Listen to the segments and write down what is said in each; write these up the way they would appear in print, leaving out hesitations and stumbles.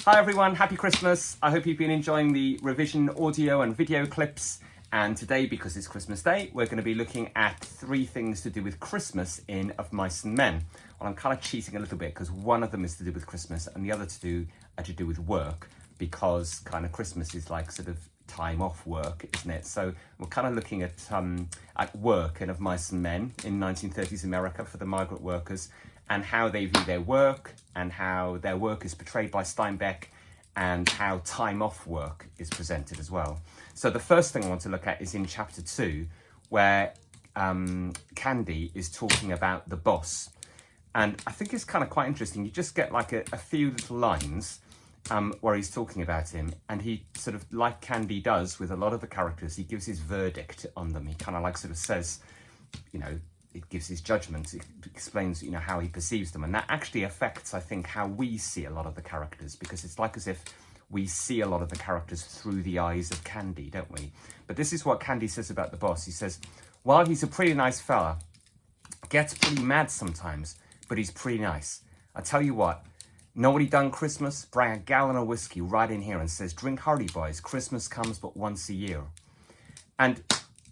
Hi everyone, happy Christmas. I hope you've been enjoying the revision audio and video clips. And today, because it's Christmas Day, we're going to be looking at 3 things to do with Christmas in Of Mice and Men. Well, I'm kind of cheating a little bit because one of them is to do with Christmas and the other to do with work, because kind of Christmas is like sort of time off work, isn't it? So we're kind of looking at work in Of Mice and Men in 1930s America for the migrant workers, and how they view their work and how their work is portrayed by Steinbeck, and how time off work is presented as well. So the first thing I want to look at is in chapter 2, where Candy is talking about the boss. And I think it's kind of quite interesting. You just get like a few little lines where he's talking about him, and he sort of, like Candy does with a lot of the characters, he gives his verdict on them. He kind of like sort of says, you know, it gives his judgment, it explains, you know, how he perceives them. And that actually affects, I think, how we see a lot of the characters, because it's like as if we see a lot of the characters through the eyes of Candy, don't we? But this is what Candy says about the boss. He says, while he's a pretty nice fella, gets pretty mad sometimes, but he's pretty nice. I tell you what, know what he done Christmas? Bring a gallon of whiskey right in here and says, drink hearty, boys, Christmas comes but once a year. And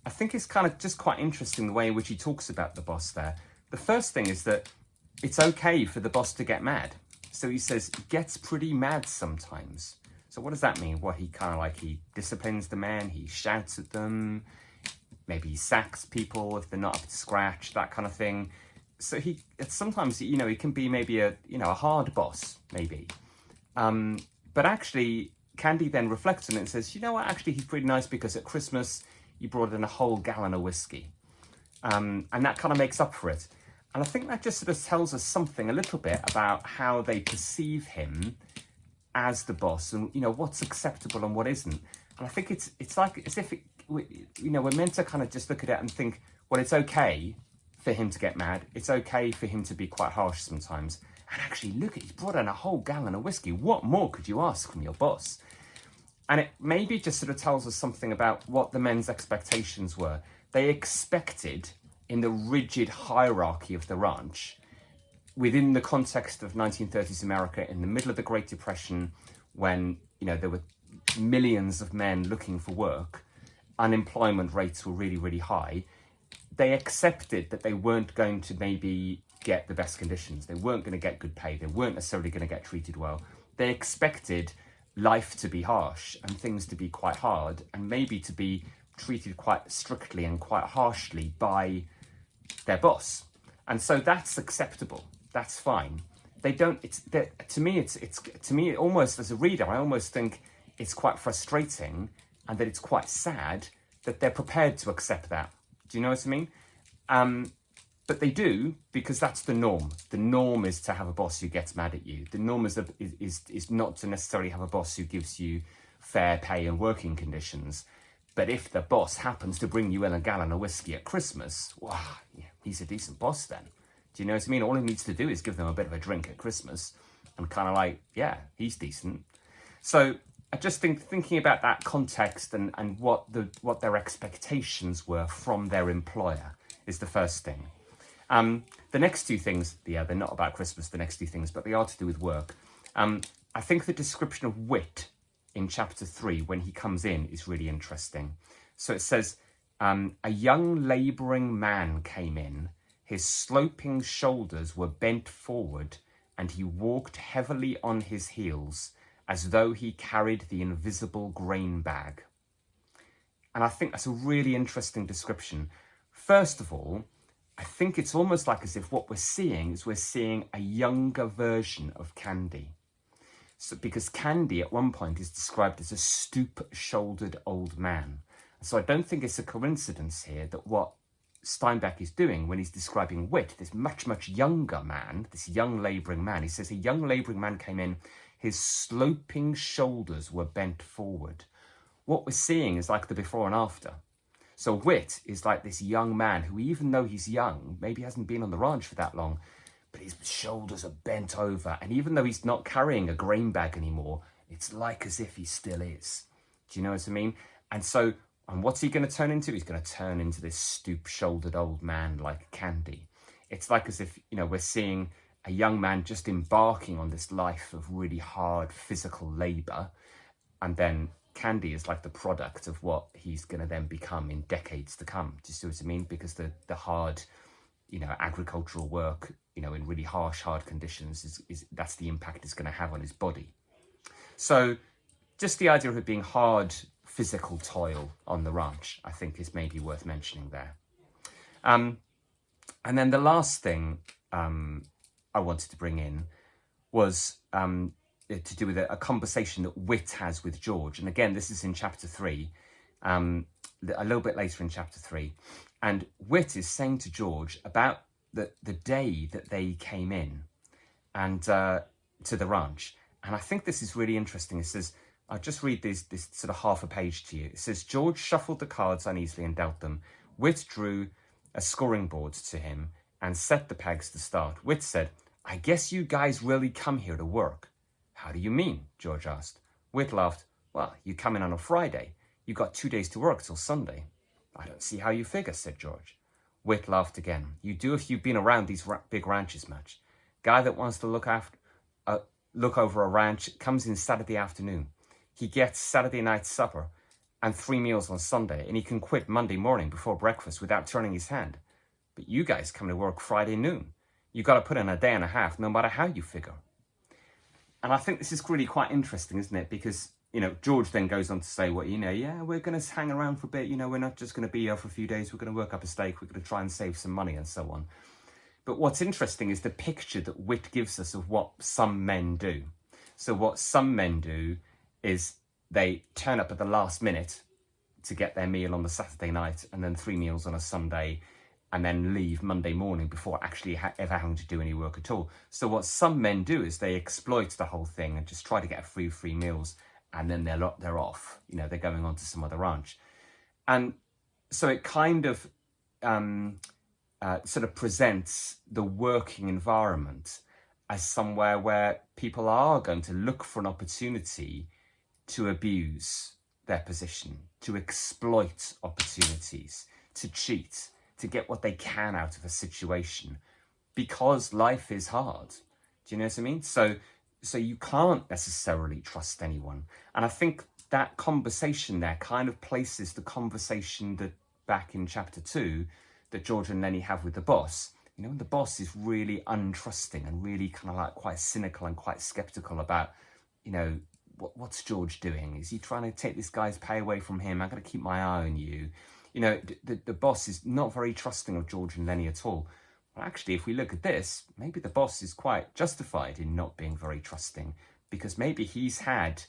I think it's kind of just quite interesting the way in which he talks about the boss there. The first thing is that it's okay for the boss to get mad. So he says, gets pretty mad sometimes. So what does that mean? What, he kind of like, he disciplines the men, he shouts at them, maybe he sacks people if they're not up to scratch, that kind of thing. So sometimes, you know, he can be maybe a hard boss, maybe. But actually, Candy then reflects on it and says, you know what, actually he's pretty nice because at Christmas, he brought in a whole gallon of whiskey. And that kind of makes up for it. And I think that just sort of tells us something a little bit about how they perceive him as the boss, and, you know, what's acceptable and what isn't. And I think it's like as if, we're meant to kind of just look at it and think, well, it's okay for him to get mad. It's okay for him to be quite harsh sometimes. And actually, look, he's brought in a whole gallon of whiskey. What more could you ask from your boss? And it maybe just sort of tells us something about what the men's expectations were. They expected, in the rigid hierarchy of the ranch, within the context of 1930s America, in the middle of the Great Depression, when, you know, there were millions of men looking for work, unemployment rates were really, really high, they accepted that they weren't going to maybe get the best conditions. They weren't going to get good pay. They weren't necessarily going to get treated well. They expected life to be harsh and things to be quite hard, and maybe to be treated quite strictly and quite harshly by their boss. And so that's acceptable. That's fine. They don't, to me, almost as a reader, I almost think it's quite frustrating, and that it's quite sad that they're prepared to accept that. Do you know what I mean? But they do, because that's the norm. The norm is to have a boss who gets mad at you. The norm is not to necessarily have a boss who gives you fair pay and working conditions. But if the boss happens to bring you in a gallon of whiskey at Christmas, wow, yeah, he's a decent boss then. Do you know what I mean? All he needs to do is give them a bit of a drink at Christmas and kind of like, yeah, he's decent. So I just think thinking about that context and what their expectations were from their employer is the first thing. The next 2 things, yeah, they're not about Christmas, the next 2 things, but they are to do with work. I think the description of wit in chapter 3, when he comes in, is really interesting. So it says, a young labouring man came in, his sloping shoulders were bent forward, and he walked heavily on his heels, as though he carried the invisible grain bag. And I think that's a really interesting description. First of all, I think it's almost like as if what we're seeing a younger version of Candy. So, because Candy at one point is described as a stoop-shouldered old man. So I don't think it's a coincidence here that what Steinbeck is doing when he's describing wit, this much, much younger man, this young labouring man, he says a young labouring man came in, his sloping shoulders were bent forward. What we're seeing is like the before and after. So Wit is like this young man who, even though he's young, maybe hasn't been on the ranch for that long, but his shoulders are bent over. And even though he's not carrying a grain bag anymore, it's like as if he still is. Do you know what I mean? And what's he going to turn into? He's going to turn into this stoop-shouldered old man like Candy. It's like as if, you know, we're seeing a young man just embarking on this life of really hard physical labour, and then Candy is like the product of what he's going to then become in decades to come. Do you see what I mean? Because the hard, agricultural work, in really harsh, hard conditions is that's the impact it's going to have on his body. So just the idea of it being hard physical toil on the ranch, I think, is maybe worth mentioning there. And then the last thing I wanted to bring in was to do with a conversation that Whit has with George. And again, this is in chapter 3, a little bit later in chapter 3. And Whit is saying to George about the day that they came in and to the ranch. And I think this is really interesting. It says, I'll just read this sort of half a page to you. It says, George shuffled the cards uneasily and dealt them. Whit drew a scoring board to him and set the pegs to start. Whit said, I guess you guys really come here to work. How do you mean? George asked. Whit laughed. Well, you come in on a Friday. You got 2 days to work till Sunday. I don't see how you figure, said George. Whit laughed again. You do if you've been around these big ranches much. Guy that wants to look over a ranch comes in Saturday afternoon. He gets Saturday night supper and 3 meals on Sunday, and he can quit Monday morning before breakfast without turning his hand. But you guys come to work Friday noon. You got to put in a day and a half, no matter how you figure. And I think this is really quite interesting, isn't it? Because, George then goes on to say, we're going to hang around for a bit. We're not just going to be here for a few days. We're going to work up a stake. We're going to try and save some money and so on. But what's interesting is the picture that Whit gives us of what some men do. So what some men do is they turn up at the last minute to get their meal on the Saturday night and then 3 meals on a Sunday, and then leave Monday morning before actually ever having to do any work at all. So what some men do is they exploit the whole thing and just try to get a free meals, and then they're off. They're going on to some other ranch. And so it kind of sort of presents the working environment as somewhere where people are going to look for an opportunity to abuse their position, to exploit opportunities, to cheat, to get what they can out of a situation, because life is hard. Do you know what I mean? So you can't necessarily trust anyone. And I think that conversation there kind of places the conversation that back in chapter 2 that George and Lenny have with the boss. The boss is really untrusting and really kind of like quite cynical and quite skeptical about, what's George doing? Is he trying to take this guy's pay away from him? I'm going to keep my eye on you. The boss is not very trusting of George and Lenny at all. Well, actually, if we look at this, maybe the boss is quite justified in not being very trusting, because maybe he's had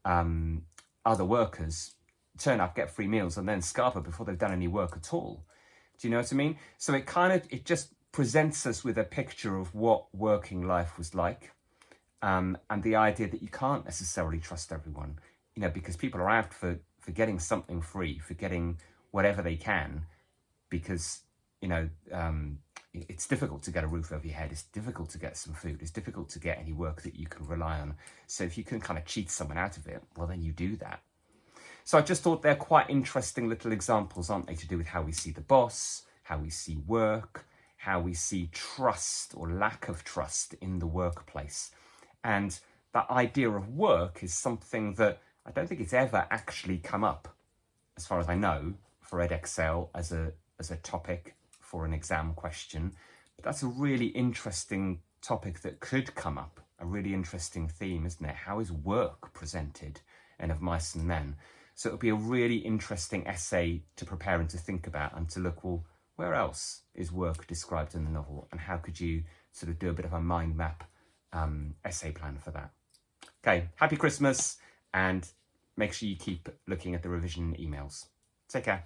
other workers turn up, get free meals, and then scarper before they've done any work at all. Do you know what I mean? So it just presents us with a picture of what working life was like, and the idea that you can't necessarily trust everyone, because people are out for getting something free, for getting whatever they can, because, it's difficult to get a roof over your head. It's difficult to get some food. It's difficult to get any work that you can rely on. So if you can kind of cheat someone out of it, well, then you do that. So I just thought they're quite interesting little examples, aren't they, to do with how we see the boss, how we see work, how we see trust or lack of trust in the workplace. And that idea of work is something that I don't think it's ever actually come up, as far as I know, for Edexcel as a topic for an exam question. But that's a really interesting topic that could come up, a really interesting theme, isn't it? How is work presented in Of Mice and Men? So it'll be a really interesting essay to prepare and to think about, and to look, well, where else is work described in the novel, and how could you sort of do a bit of a mind map essay plan for that? Okay, happy Christmas, and make sure you keep looking at the revision emails. Take care.